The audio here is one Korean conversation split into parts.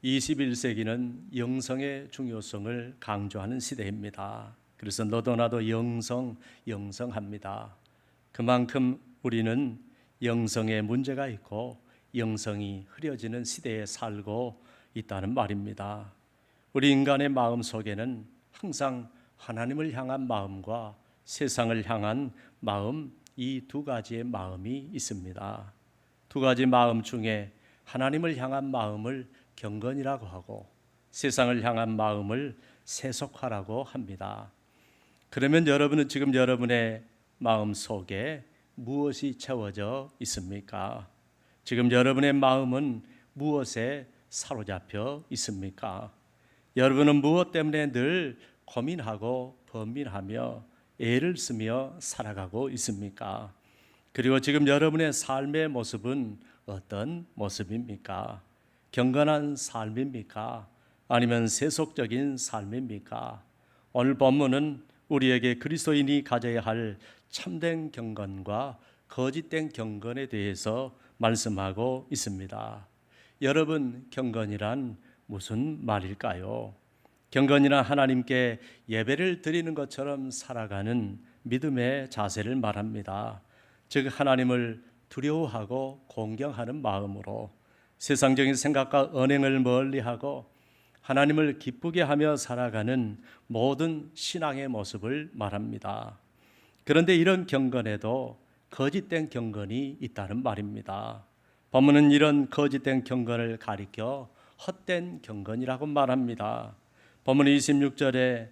21세기는 영성의 중요성을 강조하는 시대입니다. 그래서 너도 나도 영성합니다. 그만큼 우리는 영성에 문제가 있고 영성이 흐려지는 시대에 살고 있다는 말입니다. 우리 인간의 마음 속에는 항상 하나님을 향한 마음과 세상을 향한 마음, 이 두 가지의 마음이 있습니다. 두 가지 마음 중에 하나님을 향한 마음을 경건이라고 하고 세상을 향한 마음을 세속화라고 합니다. 그러면 여러분은 지금 여러분의 마음 속에 무엇이 채워져 있습니까? 지금 여러분의 마음은 무엇에 사로잡혀 있습니까? 여러분은 무엇 때문에 늘 고민하고 번민하며 애를 쓰며 살아가고 있습니까? 그리고 지금 여러분의 삶의 모습은 어떤 모습입니까? 경건한 삶입니까? 아니면 세속적인 삶입니까? 오늘 본문은 우리에게 그리스도인이 가져야 할 참된 경건과 거짓된 경건에 대해서 말씀하고 있습니다. 여러분, 경건이란 무슨 말일까요? 경건이란 하나님께 예배를 드리는 것처럼 살아가는 믿음의 자세를 말합니다. 즉 하나님을 두려워하고 공경하는 마음으로 세상적인 생각과 언행을 멀리하고 하나님을 기쁘게 하며 살아가는 모든 신앙의 모습을 말합니다. 그런데 이런 경건에도 거짓된 경건이 있다는 말입니다. 본문은 이런 거짓된 경건을 가리켜 헛된 경건이라고 말합니다. 본문 26절에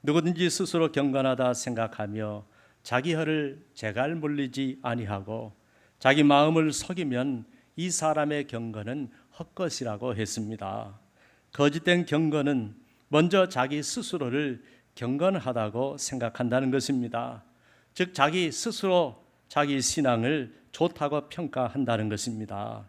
누구든지 스스로 경건하다 생각하며 자기 혀를 재갈 물리지 아니하고 자기 마음을 속이면 이 사람의 경건은 헛것이라고 했습니다. 거짓된 경건은 먼저 자기 스스로를 경건하다고 생각한다는 것입니다. 즉 자기 스스로 자기 신앙을 좋다고 평가한다는 것입니다.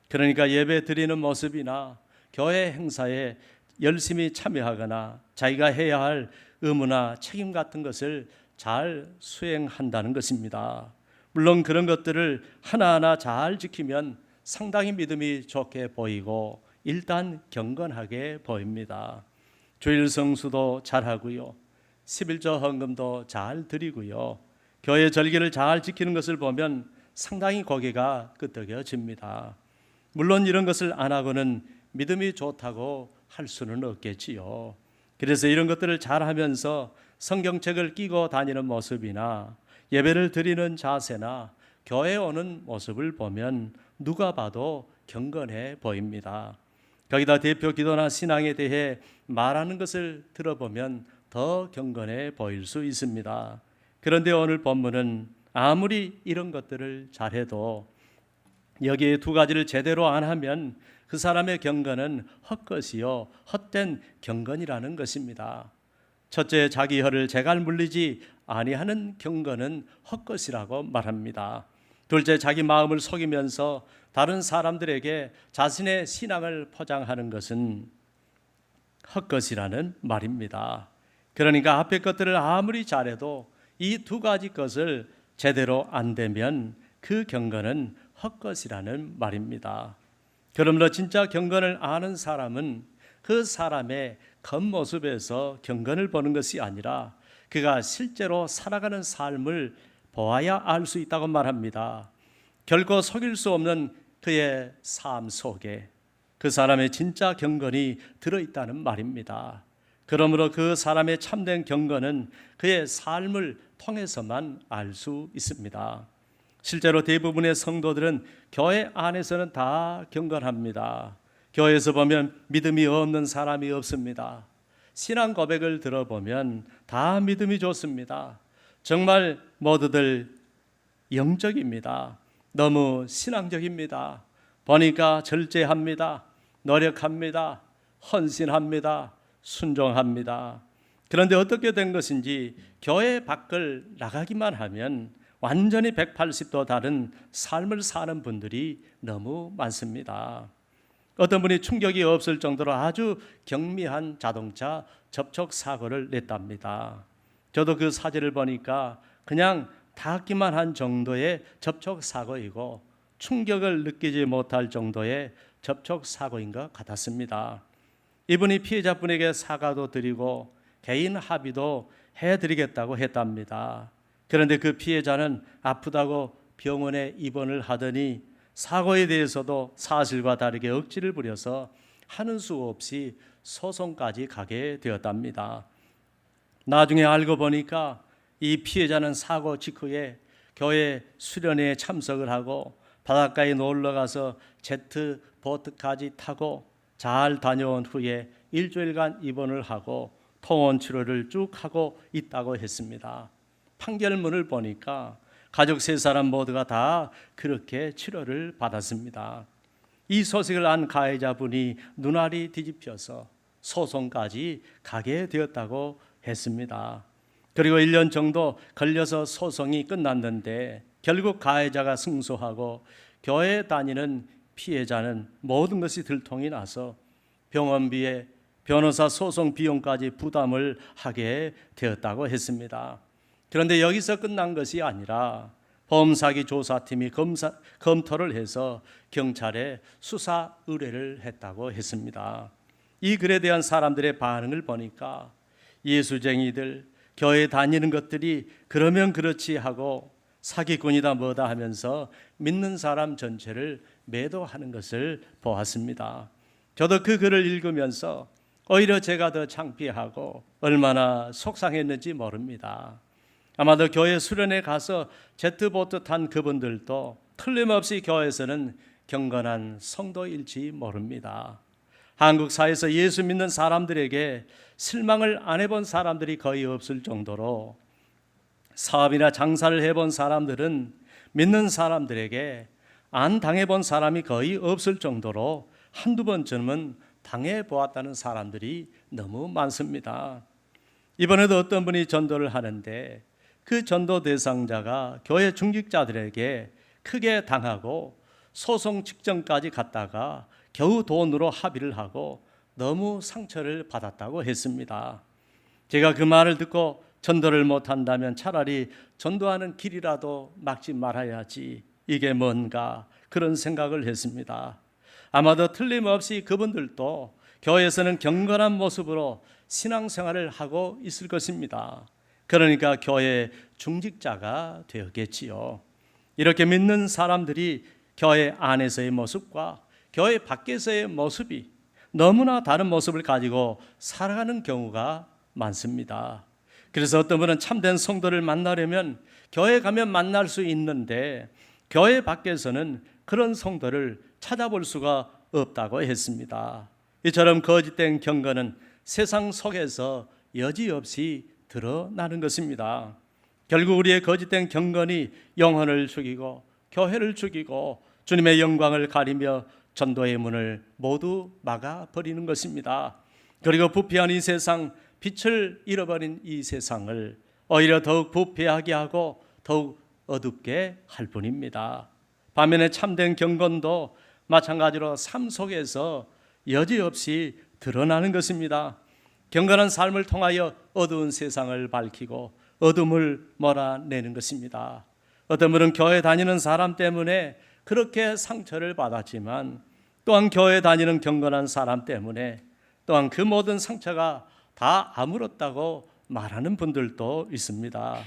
그러니까 예배 드리는 모습이나 교회 행사에 열심히 참여하거나 자기가 해야 할 의무나 책임 같은 것을 잘 수행한다는 것입니다. 물론 그런 것들을 하나하나 잘 지키면 상당히 믿음이 좋게 보이고 일단 경건하게 보입니다. 주일 성수도 잘하고요, 11조 헌금도 잘 드리고요, 교회 절기를 잘 지키는 것을 보면 상당히 고개가 끄덕여집니다. 물론 이런 것을 안 하고는 믿음이 좋다고 할 수는 없겠지요. 그래서 이런 것들을 잘하면서 성경책을 끼고 다니는 모습이나 예배를 드리는 자세나 교회에 오는 모습을 보면 누가 봐도 경건해 보입니다. 거기다 대표 기도나 신앙에 대해 말하는 것을 들어보면 더 경건해 보일 수 있습니다. 그런데 오늘 본문은 아무리 이런 것들을 잘해도 여기에 두 가지를 제대로 안 하면 그 사람의 경건은 헛것이요 헛된 경건이라는 것입니다. 첫째, 자기 혀를 재갈 물리지 아니하는 경건은 헛것이라고 말합니다. 둘째, 자기 마음을 속이면서 다른 사람들에게 자신의 신앙을 포장하는 것은 헛것이라는 말입니다. 그러니까 앞에 것들을 아무리 잘해도 이 두 가지 것을 제대로 안 되면 그 경건은 헛것이라는 말입니다. 그러므로 진짜 경건을 아는 사람은 그 사람의 겉모습에서 경건을 보는 것이 아니라 그가 실제로 살아가는 삶을 보아야 알 수 있다고 말합니다. 결코 속일 수 없는 그의 삶 속에 그 사람의 진짜 경건이 들어있다는 말입니다. 그러므로 그 사람의 참된 경건은 그의 삶을 통해서만 알 수 있습니다. 실제로 대부분의 성도들은 교회 안에서는 다 경건합니다. 교회에서 보면 믿음이 없는 사람이 없습니다. 신앙 고백을 들어보면 다 믿음이 좋습니다. 정말 모두들 영적입니다. 너무 신앙적입니다. 보니까 절제합니다. 노력합니다. 헌신합니다. 순종합니다. 그런데 어떻게 된 것인지 교회 밖을 나가기만 하면 완전히 180도 다른 삶을 사는 분들이 너무 많습니다. 어떤 분이 충격이 없을 정도로 아주 경미한 자동차 접촉 사고를 냈답니다. 저도 그 사진을 보니까 그냥 닿기만 한 정도의 접촉 사고이고 충격을 느끼지 못할 정도의 접촉 사고인 것 같았습니다. 이분이 피해자분에게 사과도 드리고 개인 합의도 해드리겠다고 했답니다. 그런데 그 피해자는 아프다고 병원에 입원을 하더니 사고에 대해서도 사실과 다르게 억지를 부려서 하는 수 없이 소송까지 가게 되었답니다. 나중에 알고 보니까 이 피해자는 사고 직후에 교회 수련회에 참석을 하고 바닷가에 놀러가서 제트 보트까지 타고 잘 다녀온 후에 일주일간 입원을 하고 통원 치료를 쭉 하고 있다고 했습니다. 판결문을 보니까 가족 세 사람 모두가 다 그렇게 치료를 받았습니다. 이 소식을 안 가해자분이 눈알이 뒤집혀서 소송까지 가게 되었다고 했습니다. 그리고 1년 정도 걸려서 소송이 끝났는데 결국 가해자가 승소하고 교회 다니는 피해자는 모든 것이 들통이 나서 병원비에 변호사 소송 비용까지 부담을 하게 되었다고 했습니다. 그런데 여기서 끝난 것이 아니라 보험사기 조사팀이 검토를 해서 경찰에 수사 의뢰를 했다고 했습니다. 이 글에 대한 사람들의 반응을 보니까 예수쟁이들, 교회 다니는 것들이 그러면 그렇지 하고 사기꾼이다 뭐다 하면서 믿는 사람 전체를 매도하는 것을 보았습니다. 저도 그 글을 읽으면서 오히려 제가 더 창피하고 얼마나 속상했는지 모릅니다. 아마도 교회 수련회 가서 제트보트 탄 그분들도 틀림없이 교회에서는 경건한 성도일지 모릅니다. 한국 사회에서 예수 믿는 사람들에게 실망을 안 해본 사람들이 거의 없을 정도로 사업이나 장사를 해본 사람들은 믿는 사람들에게 안 당해본 사람이 거의 없을 정도로 한두 번쯤은 당해보았다는 사람들이 너무 많습니다. 이번에도 어떤 분이 전도를 하는데 그 전도 대상자가 교회 중직자들에게 크게 당하고 소송 직전까지 갔다가 겨우 돈으로 합의를 하고 너무 상처를 받았다고 했습니다. 제가 그 말을 듣고 전도를 못한다면 차라리 전도하는 길이라도 막지 말아야지, 이게 뭔가 그런 생각을 했습니다. 아마도 틀림없이 그분들도 교회에서는 경건한 모습으로 신앙생활을 하고 있을 것입니다. 그러니까 교회 중직자가 되었겠지요. 이렇게 믿는 사람들이 교회 안에서의 모습과 교회 밖에서의 모습이 너무나 다른 모습을 가지고 살아가는 경우가 많습니다. 그래서 어떤 분은 참된 성도를 만나려면 교회 가면 만날 수 있는데 교회 밖에서는 그런 성도를 찾아볼 수가 없다고 했습니다. 이처럼 거짓된 경건은 세상 속에서 여지없이 드러나는 것입니다. 결국 우리의 거짓된 경건이 영혼을 죽이고 교회를 죽이고 주님의 영광을 가리며 전도의 문을 모두 막아버리는 것입니다. 그리고 부패한 이 세상, 빛을 잃어버린 이 세상을 오히려 더욱 부패하게 하고 더욱 어둡게 할 뿐입니다. 반면에 참된 경건도 마찬가지로 삶 속에서 여지없이 드러나는 것입니다. 경건한 삶을 통하여 어두운 세상을 밝히고 어둠을 몰아내는 것입니다. 어떤 분은 교회 다니는 사람 때문에 그렇게 상처를 받았지만 또한 교회 다니는 경건한 사람 때문에 또한 그 모든 상처가 다 아물었다고 말하는 분들도 있습니다.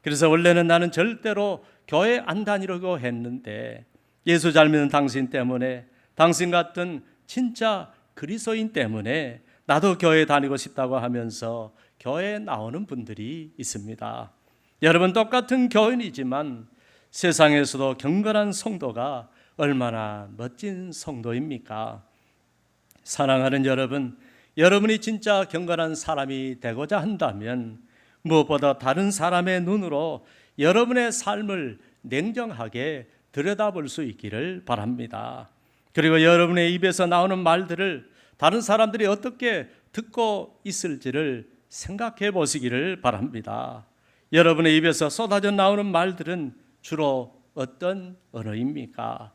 그래서 원래는 나는 절대로 교회 안 다니려고 했는데 예수 잘 믿는 당신 때문에, 당신 같은 진짜 그리스도인 때문에 나도 교회 다니고 싶다고 하면서 교회에 나오는 분들이 있습니다. 여러분, 똑같은 교인이지만 세상에서도 경건한 성도가 얼마나 멋진 성도입니까? 사랑하는 여러분, 여러분이 진짜 경건한 사람이 되고자 한다면 무엇보다 다른 사람의 눈으로 여러분의 삶을 냉정하게 들여다볼 수 있기를 바랍니다. 그리고 여러분의 입에서 나오는 말들을 다른 사람들이 어떻게 듣고 있을지를 생각해 보시기를 바랍니다. 여러분의 입에서 쏟아져 나오는 말들은 주로 어떤 언어입니까?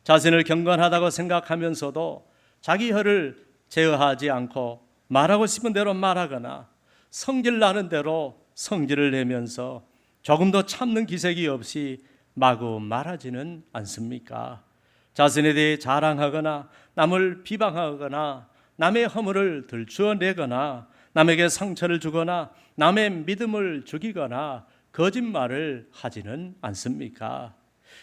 자신을 경건하다고 생각하면서도 자기 혀를 제어하지 않고 말하고 싶은 대로 말하거나 성질 나는 대로 성질을 내면서 조금도 참는 기색이 없이 마구 말하지는 않습니까? 자신에 대해 자랑하거나 남을 비방하거나 남의 허물을 들추어내거나 남에게 상처를 주거나 남의 믿음을 죽이거나 거짓말을 하지는 않습니까?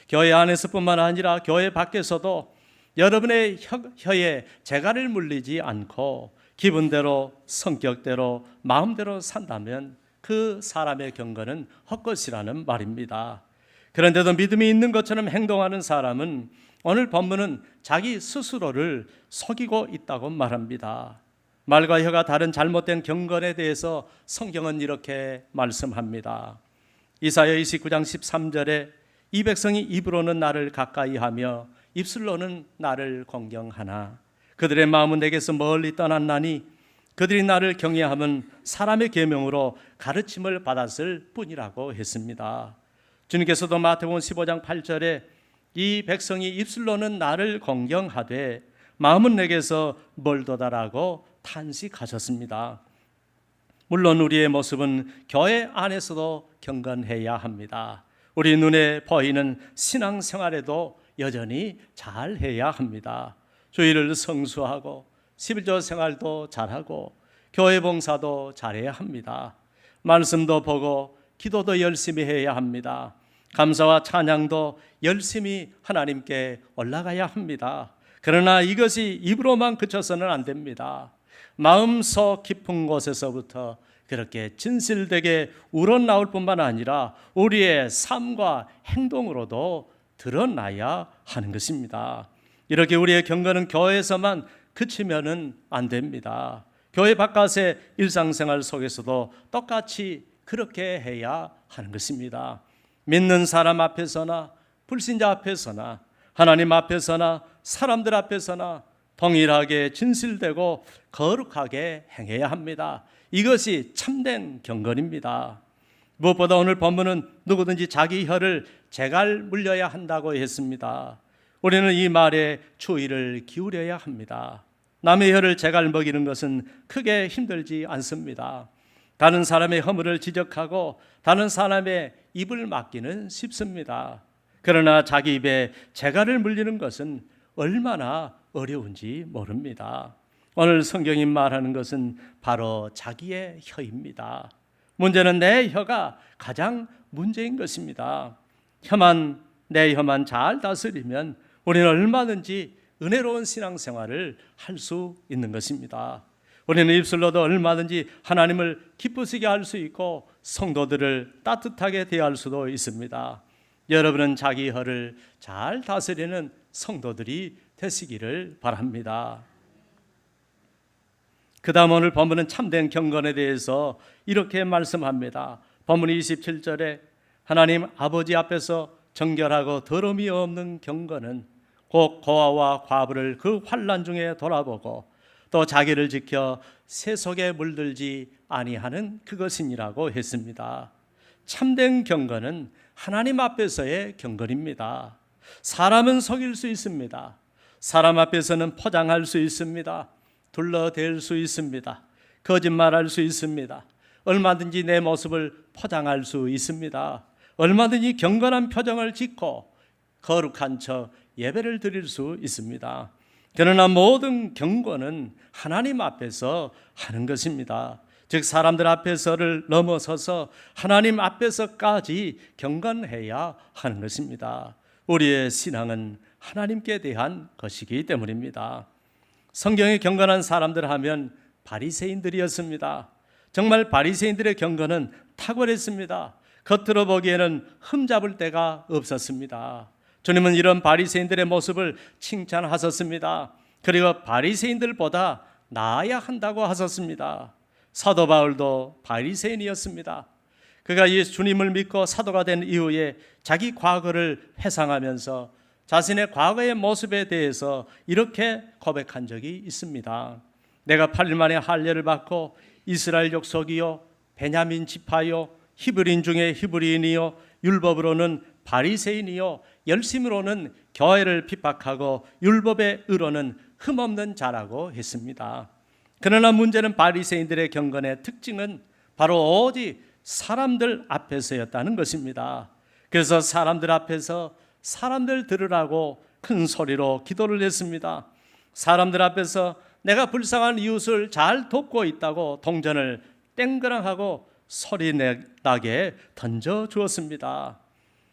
교회 안에서뿐만 아니라 교회 밖에서도 여러분의 혀에 재갈을 물리지 않고 기분대로 성격대로 마음대로 산다면 그 사람의 경건은 헛것이라는 말입니다. 그런데도 믿음이 있는 것처럼 행동하는 사람은 오늘 본문은 자기 스스로를 속이고 있다고 말합니다. 말과 혀가 다른 잘못된 경건에 대해서 성경은 이렇게 말씀합니다. 이사야 29장 13절에 이 백성이 입으로는 나를 가까이하며 입술로는 나를 공경하나 그들의 마음은 내게서 멀리 떠났나니 그들이 나를 경외함은 사람의 계명으로 가르침을 받았을 뿐이라고 했습니다. 주님께서도 마태복음 15장 8절에 이 백성이 입술로는 나를 공경하되 마음은 내게서 멀도다라고 탄식하셨습니다. 물론 우리의 모습은 교회 안에서도 경건해야 합니다. 우리 눈에 보이는 신앙생활에도 여전히 잘해야 합니다. 주일을 성수하고 11조 생활도 잘하고 교회 봉사도 잘해야 합니다. 말씀도 보고 기도도 열심히 해야 합니다. 감사와 찬양도 열심히 하나님께 올라가야 합니다. 그러나 이것이 입으로만 그쳐서는 안 됩니다. 마음속 깊은 곳에서부터 그렇게 진실되게 우러나올 뿐만 아니라 우리의 삶과 행동으로도 드러나야 하는 것입니다. 이렇게 우리의 경건은 교회에서만 그치면은 안 됩니다. 교회 바깥의 일상생활 속에서도 똑같이 그렇게 해야 하는 것입니다. 믿는 사람 앞에서나 불신자 앞에서나 하나님 앞에서나 사람들 앞에서나 동일하게 진실되고 거룩하게 행해야 합니다. 이것이 참된 경건입니다. 무엇보다 오늘 본문은 누구든지 자기 혀를 재갈 물려야 한다고 했습니다. 우리는 이 말에 주의를 기울여야 합니다. 남의 혀를 재갈 먹이는 것은 크게 힘들지 않습니다. 다른 사람의 허물을 지적하고 다른 사람의 입을 막기는 쉽습니다. 그러나 자기 입에 재갈을 물리는 것은 얼마나 어려운지 모릅니다. 오늘 성경이 말하는 것은 바로 자기의 혀입니다. 문제는 내 혀가 가장 문제인 것입니다. 내 혀만 잘 다스리면 우리는 얼마든지 은혜로운 신앙생활을 할 수 있는 것입니다. 우리는 입술로도 얼마든지 하나님을 기쁘시게 할 수 있고 성도들을 따뜻하게 대할 수도 있습니다. 여러분은 자기 혀를 잘 다스리는 성도들이 되시기를 바랍니다. 그 다음 오늘 본문은 참된 경건에 대해서 이렇게 말씀합니다. 본문 27절에 하나님 아버지 앞에서 정결하고 더러움이 없는 경건은 곧 고아와 과부를 그 환난 중에 돌아보고 또 자기를 지켜 새 속에 물들지 아니하는 그것이니라고 했습니다. 참된 경건은 하나님 앞에서의 경건입니다. 사람은 속일 수 있습니다. 사람 앞에서는 포장할 수 있습니다. 둘러댈 수 있습니다. 거짓말할 수 있습니다. 얼마든지 내 모습을 포장할 수 있습니다. 얼마든지 경건한 표정을 짓고 거룩한 척 예배를 드릴 수 있습니다. 그러나 모든 경건은 하나님 앞에서 하는 것입니다. 즉 사람들 앞에서를 넘어서서 하나님 앞에서까지 경건해야 하는 것입니다. 우리의 신앙은 하나님께 대한 것이기 때문입니다. 성경에 경건한 사람들 하면 바리새인들이었습니다. 정말 바리새인들의 경건은 탁월했습니다. 겉으로 보기에는 흠잡을 데가 없었습니다. 주님은 이런 바리새인들의 모습을 칭찬하셨습니다. 그리고 바리새인들보다 나아야 한다고 하셨습니다. 사도 바울도 바리새인이었습니다. 그가 주님을 믿고 사도가 된 이후에 자기 과거를 회상하면서 자신의 과거의 모습에 대해서 이렇게 고백한 적이 있습니다. 내가 8일 만에 할례를 받고 이스라엘 족속이요 베냐민 지파요 히브리인 중에 히브리인이요 율법으로는 바리새인이요 열심으로는 교회를 핍박하고 율법의 의로는 흠없는 자라고 했습니다. 그러나 문제는 바리새인들의 경건의 특징은 바로 오직 사람들 앞에서였다는 것입니다. 그래서 사람들 앞에서 사람들 들으라고 큰 소리로 기도를 했습니다. 사람들 앞에서 내가 불쌍한 이웃을 잘 돕고 있다고 동전을 땡그랑하고 소리 나게 던져 주었습니다.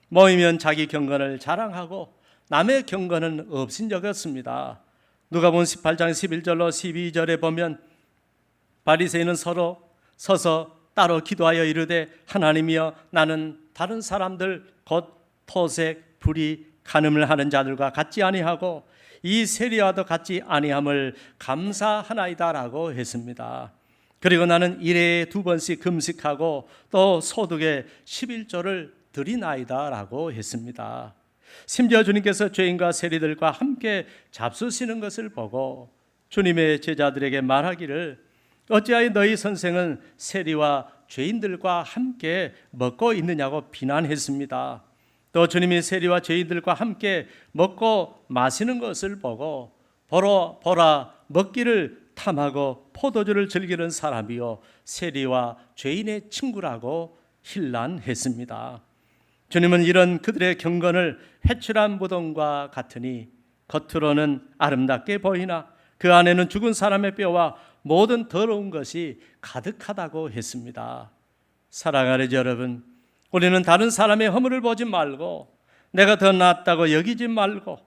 모이면 자기 경건을 자랑하고 남의 경건은 없인 여겼습니다. 누가복음 18장 11절로 12절에 보면 바리새인은 서로 서서 따로 기도하여 이르되 하나님이여 나는 다른 사람들 곧 토색, 불의, 간음을 하는 자들과 같지 아니하고 이 세리와도 같지 아니함을 감사하나이다라고 했습니다. 그리고 나는 일에 2번씩 금식하고 또 소득의 11조를 드리나이다라고 했습니다. 심지어 주님께서 죄인과 세리들과 함께 잡수시는 것을 보고 주님의 제자들에게 말하기를 어찌하여 너희 선생은 세리와 죄인들과 함께 먹고 있느냐고 비난했습니다. 또 주님이 세리와 죄인들과 함께 먹고 마시는 것을 보고 보라 먹기를 탐하고 포도주를 즐기는 사람이요 세리와 죄인의 친구라고 힐난했습니다. 주님은 이런 그들의 경건을 회출한 무덤과 같으니 겉으로는 아름답게 보이나 그 안에는 죽은 사람의 뼈와 모든 더러운 것이 가득하다고 했습니다. 사랑하는 여러분, 우리는 다른 사람의 허물을 보지 말고 내가 더 낫다고 여기지 말고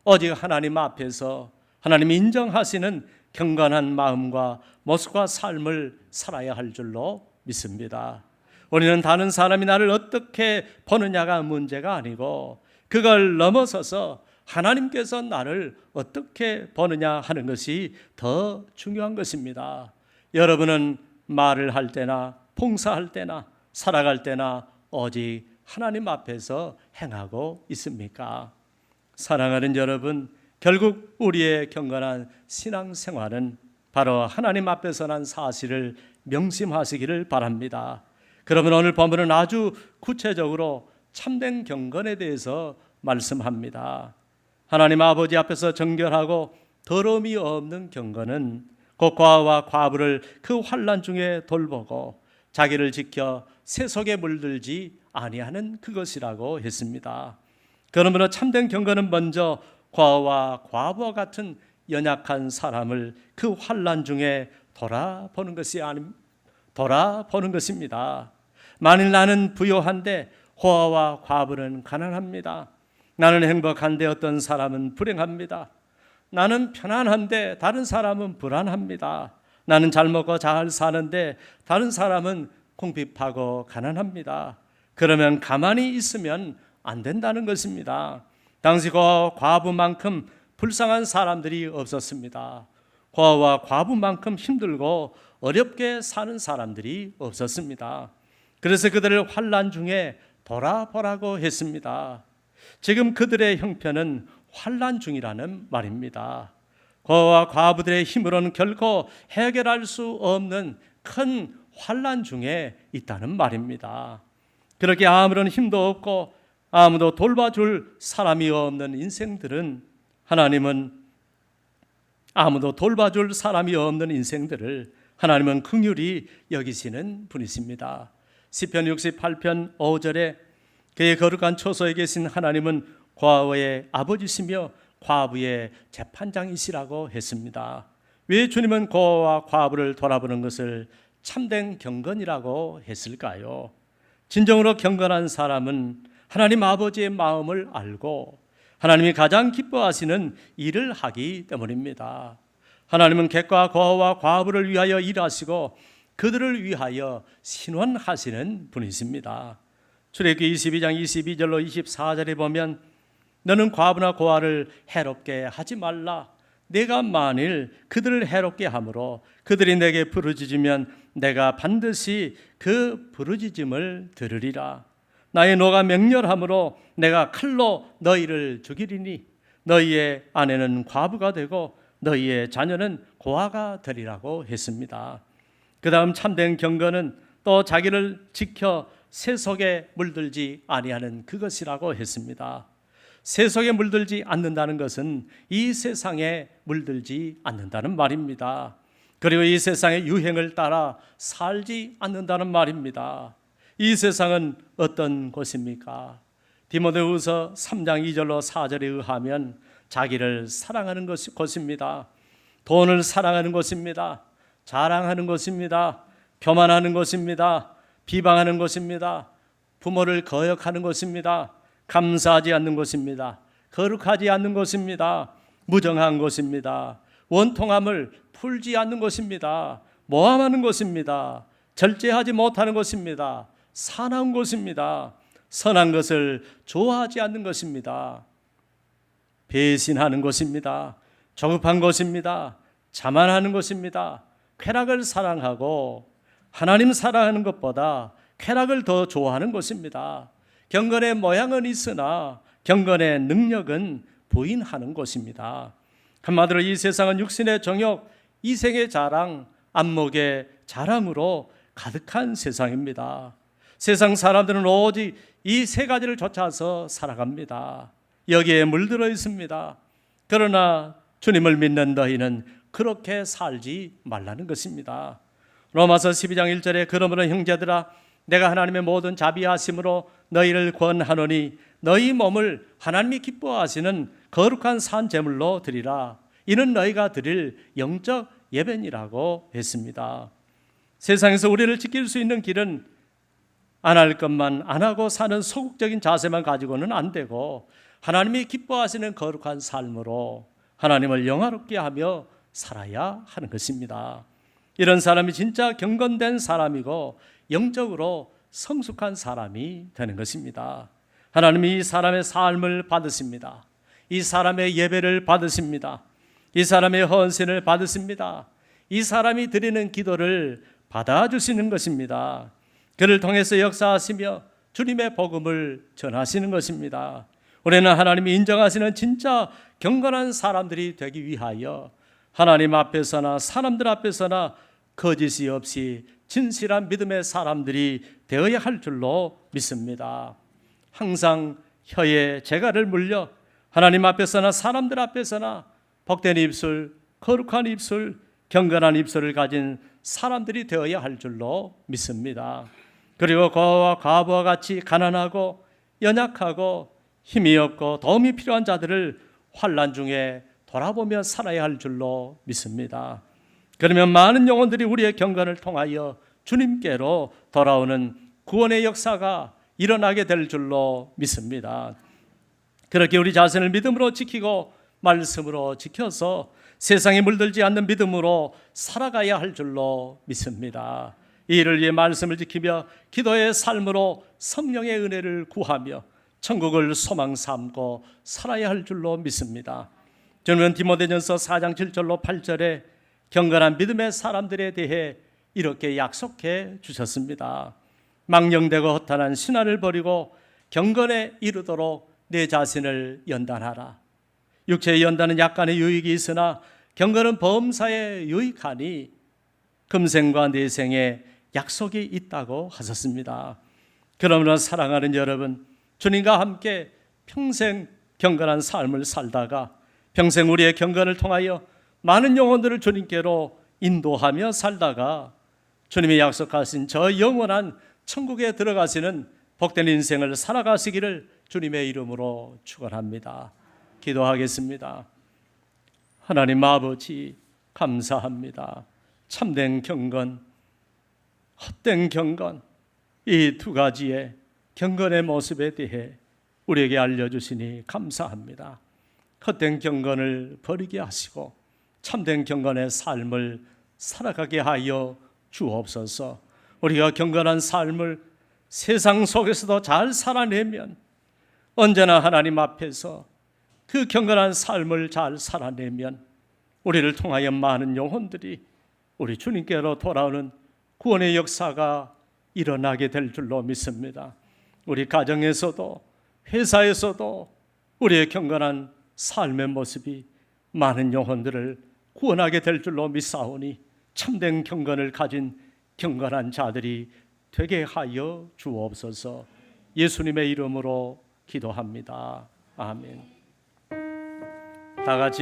오직 하나님 앞에서 하나님이 인정하시는 경건한 마음과 모습과 삶을 살아야 할 줄로 믿습니다. 우리는 다른 사람이 나를 어떻게 보느냐가 문제가 아니고 그걸 넘어서서 하나님께서 나를 어떻게 보느냐 하는 것이 더 중요한 것입니다. 여러분은 말을 할 때나 봉사할 때나 살아갈 때나 오직 하나님 앞에서 행하고 있습니까? 사랑하는 여러분, 결국 우리의 경건한 신앙생활은 바로 하나님 앞에서 난 사실을 명심하시기를 바랍니다. 그러면 오늘 본문은 아주 구체적으로 참된 경건에 대해서 말씀합니다. 하나님 아버지 앞에서 정결하고 더러움이 없는 경건은 곧 과와 과부를 그 환난 중에 돌보고 자기를 지켜 세속에 물들지 아니하는 그것이라고 했습니다. 그러므로 참된 경건은 먼저 과와 과부와 같은 연약한 사람을 그 환난 중에 돌아보는 것입니다. 만일 나는 부요한데 고아와 과부는 가난합니다. 나는 행복한데 어떤 사람은 불행합니다. 나는 편안한데 다른 사람은 불안합니다. 나는 잘 먹고 잘 사는데 다른 사람은 궁핍하고 가난합니다. 그러면 가만히 있으면 안 된다는 것입니다. 당시 과부만큼 불쌍한 사람들이 없었습니다. 고아와 과부만큼 힘들고 어렵게 사는 사람들이 없었습니다. 그래서 그들을 환난 중에 돌아보라고 했습니다. 지금 그들의 형편은 환난 중이라는 말입니다. 고아와 과부들의 힘으로는 결코 해결할 수 없는 큰 환난 중에 있다는 말입니다. 그렇게 아무런 힘도 없고 아무도 돌봐줄 사람이 없는 인생들은 아무도 돌봐줄 사람이 없는 인생들을 하나님은 긍휼히 여기시는 분이십니다. 시편 68편 5절에 그의 거룩한 초소에 계신 하나님은 과부의 아버지시며 과부의 재판장이시라고 했습니다. 왜 주님은 고아와 과부를 돌아보는 것을 참된 경건이라고 했을까요? 진정으로 경건한 사람은 하나님 아버지의 마음을 알고 하나님이 가장 기뻐하시는 일을 하기 때문입니다. 하나님은 객과 고아와 과부를 위하여 일하시고 그들을 위하여 신원하시는 분이십니다. 출애굽기 22장 22절로 24절에 보면 너는 과부나 고아를 해롭게 하지 말라. 내가 만일 그들을 해롭게 함으로 그들이 내게 부르짖으면 내가 반드시 그 부르짖음을 들으리라. 나의 노가 맹렬함으로 내가 칼로 너희를 죽이리니 너희의 아내는 과부가 되고 너희의 자녀는 고아가 되리라고 했습니다. 그 다음 참된 경건은 또 자기를 지켜 세속에 물들지 아니하는 그것이라고 했습니다. 세속에 물들지 않는다는 것은 이 세상에 물들지 않는다는 말입니다. 그리고 이 세상의 유행을 따라 살지 않는다는 말입니다. 이 세상은 어떤 곳입니까? 디모데후서 3장 2절로 4절에 의하면 자기를 사랑하는 것입니다. 돈을 사랑하는 것입니다. 자랑하는 것입니다. 교만하는 것입니다. 비방하는 것입니다. 부모를 거역하는 것입니다. 감사하지 않는 것입니다. 거룩하지 않는 것입니다. 무정한 것입니다. 원통함을 풀지 않는 것입니다. 모함하는 것입니다. 절제하지 못하는 것입니다. 사나운 것입니다. 선한 것을 좋아하지 않는 것입니다. 배신하는 것입니다. 조급한 것입니다. 자만하는 것입니다. 쾌락을 사랑하고 하나님 사랑하는 것보다 쾌락을 더 좋아하는 것입니다. 경건의 모양은 있으나 경건의 능력은 부인하는 것입니다. 한마디로 이 세상은 육신의 정욕, 이생의 자랑, 안목의 자랑으로 가득한 세상입니다. 세상 사람들은 오직 이 세 가지를 쫓아서 살아갑니다. 여기에 물들어 있습니다. 그러나 주님을 믿는 너희는 그렇게 살지 말라는 것입니다. 로마서 12장 1절에 그러므로 형제들아 내가 하나님의 모든 자비하심으로 너희를 권하노니 너희 몸을 하나님이 기뻐하시는 거룩한 산 제물로 드리라. 이는 너희가 드릴 영적 예배니라고 했습니다. 세상에서 우리를 지킬 수 있는 길은 안 할 것만 안 하고 사는 소극적인 자세만 가지고는 안 되고 하나님이 기뻐하시는 거룩한 삶으로 하나님을 영화롭게 하며 살아야 하는 것입니다. 이런 사람이 진짜 경건된 사람이고 영적으로 성숙한 사람이 되는 것입니다. 하나님이 이 사람의 삶을 받으십니다. 이 사람의 예배를 받으십니다. 이 사람의 헌신을 받으십니다. 이 사람이 드리는 기도를 받아주시는 것입니다. 그를 통해서 역사하시며 주님의 복음을 전하시는 것입니다. 우리는 하나님이 인정하시는 진짜 경건한 사람들이 되기 위하여 하나님 앞에서나 사람들 앞에서나 거짓이 없이 진실한 믿음의 사람들이 되어야 할 줄로 믿습니다. 항상 혀에 재갈을 물려 하나님 앞에서나 사람들 앞에서나 복된 입술, 거룩한 입술, 경건한 입술을 가진 사람들이 되어야 할 줄로 믿습니다. 그리고 고아와 과부와 같이 가난하고 연약하고 힘이 없고 도움이 필요한 자들을 환난 중에 돌아보며 살아야 할 줄로 믿습니다. 그러면 많은 영혼들이 우리의 경건을 통하여 주님께로 돌아오는 구원의 역사가 일어나게 될 줄로 믿습니다. 그렇게 우리 자신을 믿음으로 지키고 말씀으로 지켜서 세상에 물들지 않는 믿음으로 살아가야 할 줄로 믿습니다. 이 일을 위해 말씀을 지키며 기도의 삶으로 성령의 은혜를 구하며 천국을 소망 삼고 살아야 할 줄로 믿습니다. 저는 디모데전서 4장 7절로 8절에 경건한 믿음의 사람들에 대해 이렇게 약속해 주셨습니다. 망령되고 허탄한 신화를 버리고 경건에 이르도록 내 자신을 연단하라. 육체의 연단은 약간의 유익이 있으나 경건은 범사에 유익하니 금생과 내생에 약속이 있다고 하셨습니다. 그러므로 사랑하는 여러분, 주님과 함께 평생 경건한 삶을 살다가 평생 우리의 경건을 통하여 많은 영혼들을 주님께로 인도하며 살다가 주님이 약속하신 저 영원한 천국에 들어가시는 복된 인생을 살아가시기를 주님의 이름으로 축원합니다. 기도하겠습니다. 하나님 아버지 감사합니다. 참된 경건, 헛된 경건, 이 두 가지의 경건의 모습에 대해 우리에게 알려주시니 감사합니다. 헛된 경건을 버리게 하시고 참된 경건의 삶을 살아가게 하여 주옵소서. 우리가 경건한 삶을 세상 속에서도 잘 살아내면 언제나 하나님 앞에서 그 경건한 삶을 잘 살아내면 우리를 통하여 많은 영혼들이 우리 주님께로 돌아오는 구원의 역사가 일어나게 될 줄로 믿습니다. 우리 가정에서도 회사에서도 우리의 경건한 삶의 모습이 많은 영혼들을 구원하게 될 줄로 믿사오니 참된 경건을 가진 경건한 자들이 되게 하여 주옵소서. 예수님의 이름으로 기도합니다. 아멘. 다 같이